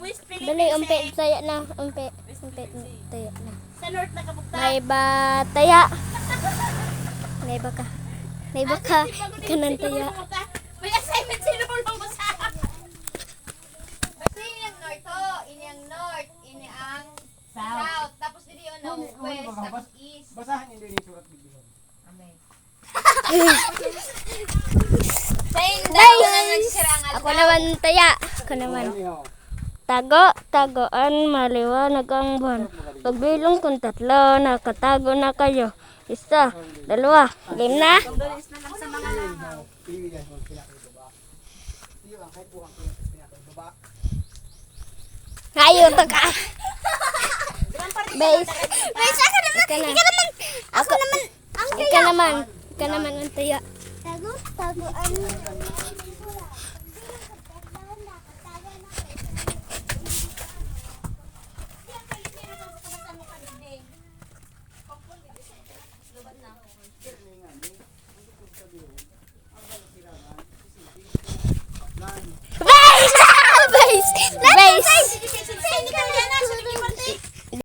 West Philippines. Dali, umpe, taya na. Umpe, taya na. Sa North nakabukta. May ba, taya. May ba ka? May ba ka? Kanan taya. May assignment sinulong mo sa Basta ini ang north to. Ini ang north. Ini ang south. Tapos dili yun ang west. Tapos east. Basahan hindi yung surat bibigyan. Amen. Sa daw na nagsirang Ako naman taya. Ako naman. Tagoan, maliwanag ang buwan. Pagbilong kung 3, nakatago na kayo. 1, 2, 5. Hayo to ka. Base. Ika naman. Ika naman ang taya. Tagoan.